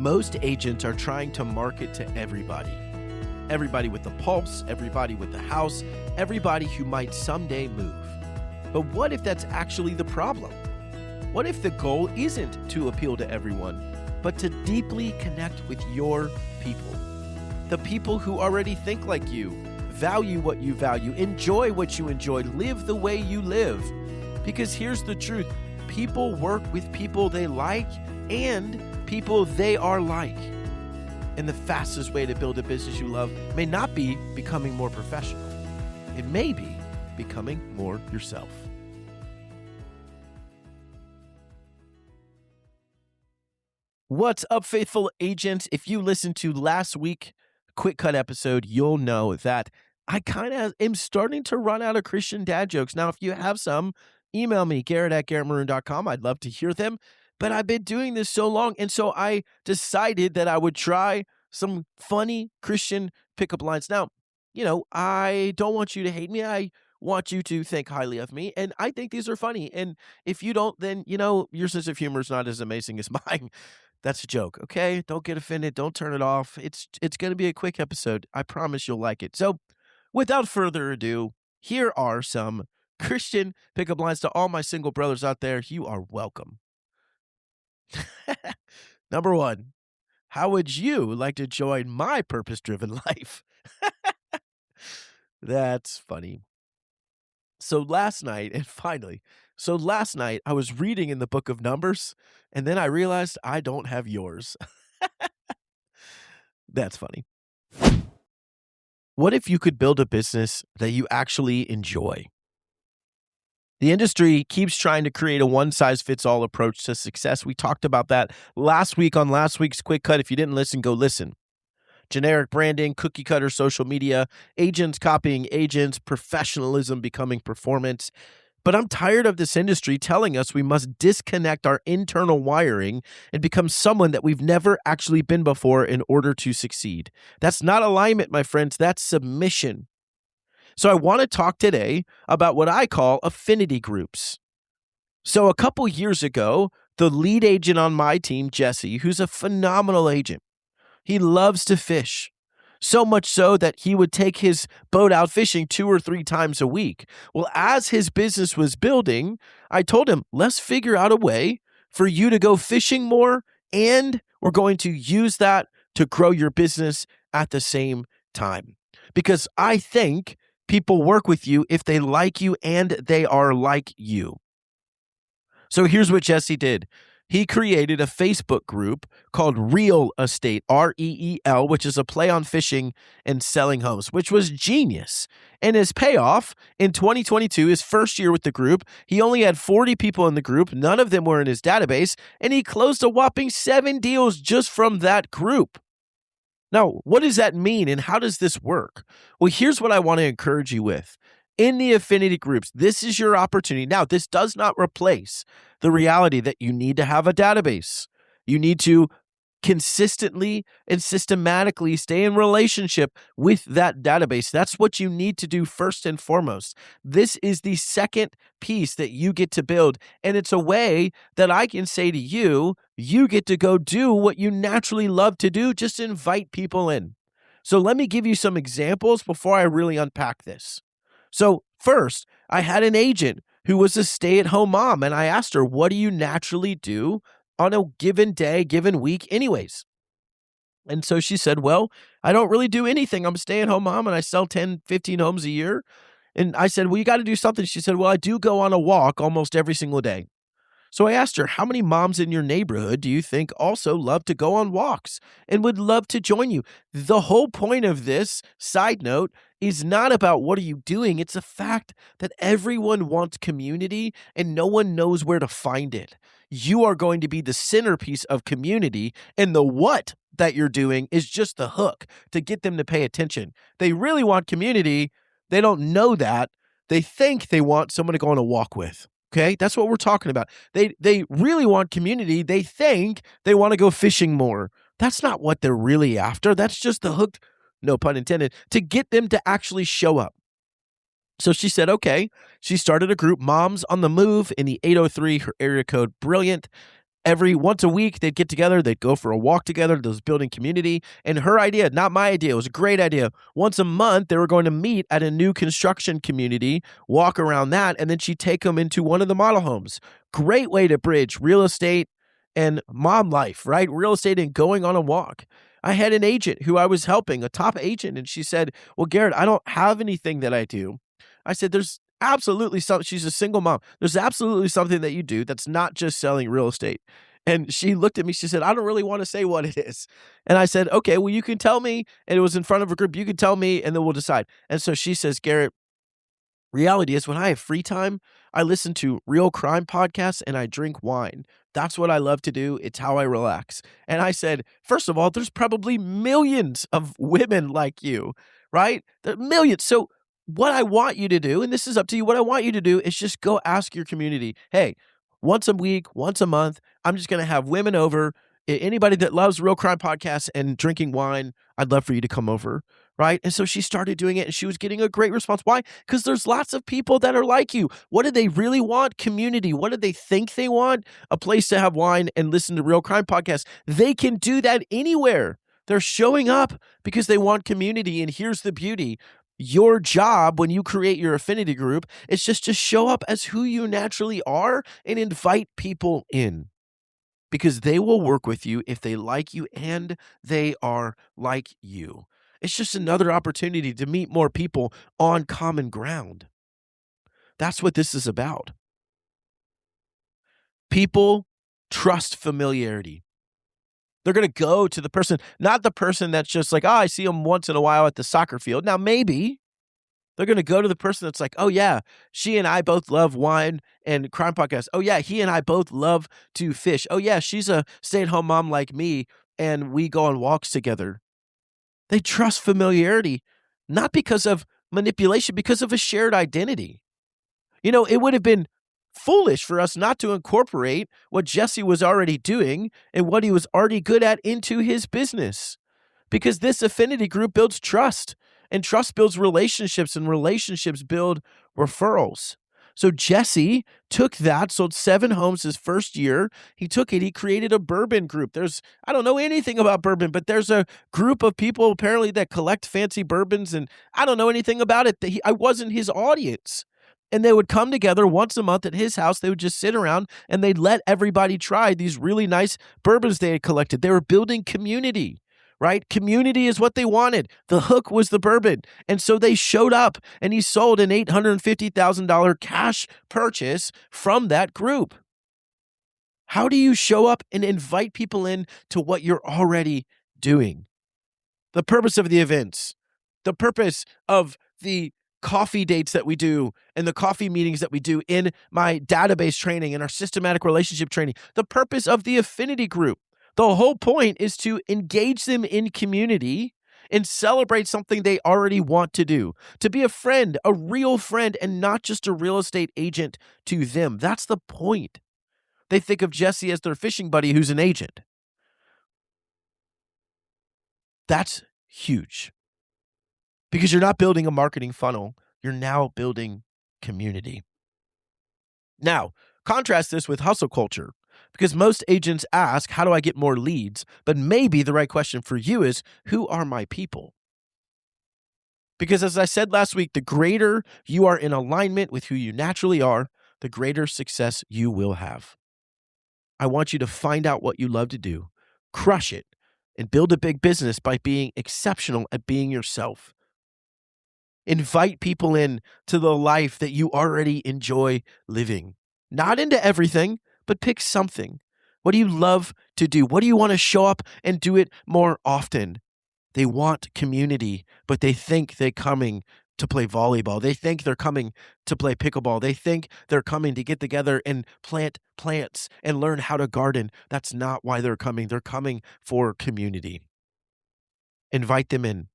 Most agents are trying to market to everybody. Everybody with the pulse, everybody with the house, everybody who might someday move. But what if that's actually the problem? What if the goal isn't to appeal to everyone, but to deeply connect with your people? The people who already think like you, value what you value, enjoy what you enjoy, live the way you live. Because here's the truth. People work with people they like and people they are like. And the fastest way to build a business you love may not be becoming more professional. It may be becoming more yourself. What's up, faithful agents? If you listened to last week's Quick Cut episode, you'll know that I kind of am starting to run out of Christian dad jokes. Now, if you have some, email me, Garrett@GarrettMaroon.com. I'd love to hear them. But I've been doing this so long, and so I decided that I would try some funny Christian pickup lines. Now, I don't want you to hate me. I want you to think highly of me, and I think these are funny. And if you don't, then, your sense of humor is not as amazing as mine. That's a joke, okay? Don't get offended. Don't turn it off. It's going to be a quick episode. I promise you'll like it. So, without further ado, here are some Christian pickup lines to all my single brothers out there. You are welcome. Number one, how would you like to join my purpose-driven life? That's funny. So last night I was reading in the book of Numbers, and then I realized I don't have yours. That's funny. What if you could build a business that you actually enjoy? The industry keeps trying to create a one-size-fits-all approach to success. We talked about that last week on last week's Quick Cut. If you didn't listen, go listen. Generic branding, cookie cutter social media, agents copying agents, professionalism becoming performance. But I'm tired of this industry telling us we must disconnect our internal wiring and become someone that we've never actually been before in order to succeed. That's not alignment, my friends. That's submission. So I want to talk today about what I call affinity groups. So a couple years ago, the lead agent on my team, Jesse, who's a phenomenal agent, he loves to fish. So much so that he would take his boat out fishing 2 or 3 times a week. Well, as his business was building, I told him, let's figure out a way for you to go fishing more, and we're going to use that to grow your business at the same time. Because I think people work with you if they like you and they are like you. So here's what Jesse did. He created a Facebook group called Real Estate, REEL, which is a play on fishing and selling homes, which was genius. And his payoff in 2022, his first year with the group, he only had 40 people in the group. None of them were in his database, and he closed a whopping 7 deals just from that group. Now, what does that mean, and how does this work? Well, here's what I want to encourage you with. In the affinity groups, this is your opportunity. Now, this does not replace the reality that you need to have a database. You need to consistently and systematically stay in relationship with that database. That's what you need to do first and foremost. This is the second piece that you get to build, and it's a way that I can say to you, you get to go do what you naturally love to do. Just invite people in. So let me give you some examples before I really unpack this. So first, I had an agent who was a stay-at-home mom, and I asked her, what do you naturally do on a given day, given week anyways? And so she said, well, I don't really do anything. I'm a stay-at-home mom, and I sell 10, 15 homes a year. And I said, well, you got to do something. She said, well, I do go on a walk almost every single day. So I asked her, how many moms in your neighborhood do you think also love to go on walks and would love to join you? The whole point of this, side note, is not about what are you doing. It's a fact that everyone wants community and no one knows where to find it. You are going to be the centerpiece of community, and the what that you're doing is just the hook to get them to pay attention. They really want community. They don't know that. They think they want someone to go on a walk with. Okay, that's what we're talking about. They really want community. They think they want to go fishing more. That's not what they're really after. That's just the hook, no pun intended, to get them to actually show up. So she said, okay. She started a group, Moms on the Move, in the 803, her area code. Brilliant. Every once a week, they'd get together, they'd go for a walk together, those building community. And her idea, not my idea, it was a great idea. Once a month, they were going to meet at a new construction community, walk around that, and then she'd take them into one of the model homes. Great way to bridge real estate and mom life, right? Real estate and going on a walk. I had an agent who I was helping, a top agent, and she said, well, Garrett, I don't have anything that I do. I said, there's absolutely something. She's a single mom. There's absolutely something that you do that's not just selling real estate. And she looked at me. She said, I don't really want to say what it is. And I said, okay, well, you can tell me. And it was in front of a group. You can tell me and then we'll decide. And so she says, Garrett, reality is when I have free time, I listen to real crime podcasts and I drink wine. That's what I love to do. It's how I relax. And I said, first of all, there's probably millions of women like you, right? There are millions. So what I want you to do, and this is up to you, what I want you to do is just go ask your community, hey, once a week, once a month, I'm just going to have women over. Anybody that loves real crime podcasts and drinking wine, I'd love for you to come over. Right. And so she started doing it and she was getting a great response. Why? Because there's lots of people that are like you. What do they really want? Community. What do they think they want? A place to have wine and listen to real crime podcasts. They can do that anywhere. They're showing up because they want community. And here's the beauty. Your job when you create your affinity group is just to show up as who you naturally are and invite people in. Because they will work with you if they like you and they are like you. It's just another opportunity to meet more people on common ground. That's what this is about. People trust familiarity. They're going to go to the person, not the person that's just like, oh, I see them once in a while at the soccer field. Now, maybe they're going to go to the person that's like, oh, yeah, she and I both love wine and crime podcasts. Oh, yeah, he and I both love to fish. Oh, yeah, she's a stay-at-home mom like me, and we go on walks together. They trust familiarity, not because of manipulation, because of a shared identity. You know, it would have been foolish for us not to incorporate what Jesse was already doing and what he was already good at into his business, because this affinity group builds trust, and trust builds relationships, and relationships build referrals. So Jesse took that, sold 7 homes his first year. He took it, he created a bourbon group. I don't know anything about bourbon, but there's a group of people apparently that collect fancy bourbons, and I don't know anything about it. I wasn't his audience. And they would come together once a month at his house. They would just sit around and they'd let everybody try these really nice bourbons they had collected. They were building community. Right? Community is what they wanted. The hook was the bourbon. And so they showed up and he sold an $850,000 cash purchase from that group. How do you show up and invite people in to what you're already doing? The purpose of the events, the purpose of the coffee dates that we do and the coffee meetings that we do in my database training and our systematic relationship training, the purpose of the affinity group. The whole point is to engage them in community and celebrate something they already want to do, to be a friend, a real friend, and not just a real estate agent to them. That's the point. They think of Jesse as their fishing buddy who's an agent. That's huge because you're not building a marketing funnel. You're now building community. Now, contrast this with hustle culture. Because most agents ask, how do I get more leads? But maybe the right question for you is, who are my people? Because as I said last week, the greater you are in alignment with who you naturally are, the greater success you will have. I want you to find out what you love to do, crush it, and build a big business by being exceptional at being yourself. Invite people in to the life that you already enjoy living. Not into everything, but pick something. What do you love to do? What do you want to show up and do it more often? They want community, but they think they're coming to play volleyball. They think they're coming to play pickleball. They think they're coming to get together and plant plants and learn how to garden. That's not why they're coming. They're coming for community. Invite them in.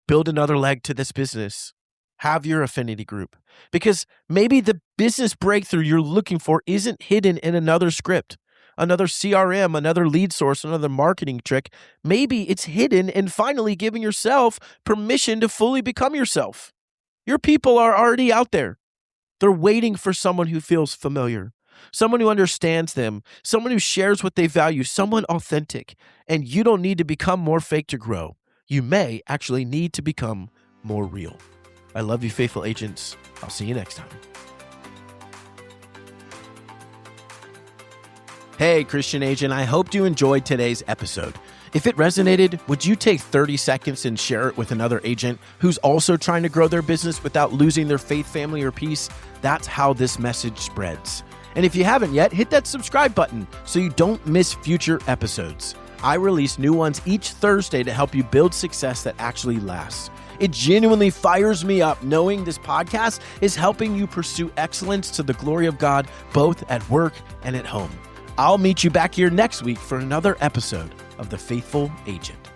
Build another leg to this business. Have your affinity group, because maybe the business breakthrough you're looking for isn't hidden in another script, another CRM, another lead source, another marketing trick. Maybe it's hidden in finally giving yourself permission to fully become yourself. Your people are already out there. They're waiting for someone who feels familiar. someone who understands them, someone who shares what they value, someone authentic. And you don't need to become more fake to grow. You may actually need to become more real. I love you, faithful agents. I'll see you next time. Hey, Christian agent, I hope you enjoyed today's episode. If it resonated, would you take 30 seconds and share it with another agent who's also trying to grow their business without losing their faith, family, or peace? That's how this message spreads. And if you haven't yet, hit that subscribe button so you don't miss future episodes. I release new ones each Thursday to help you build success that actually lasts. It genuinely fires me up knowing this podcast is helping you pursue excellence to the glory of God, both at work and at home. I'll meet you back here next week for another episode of The Faithful Agent.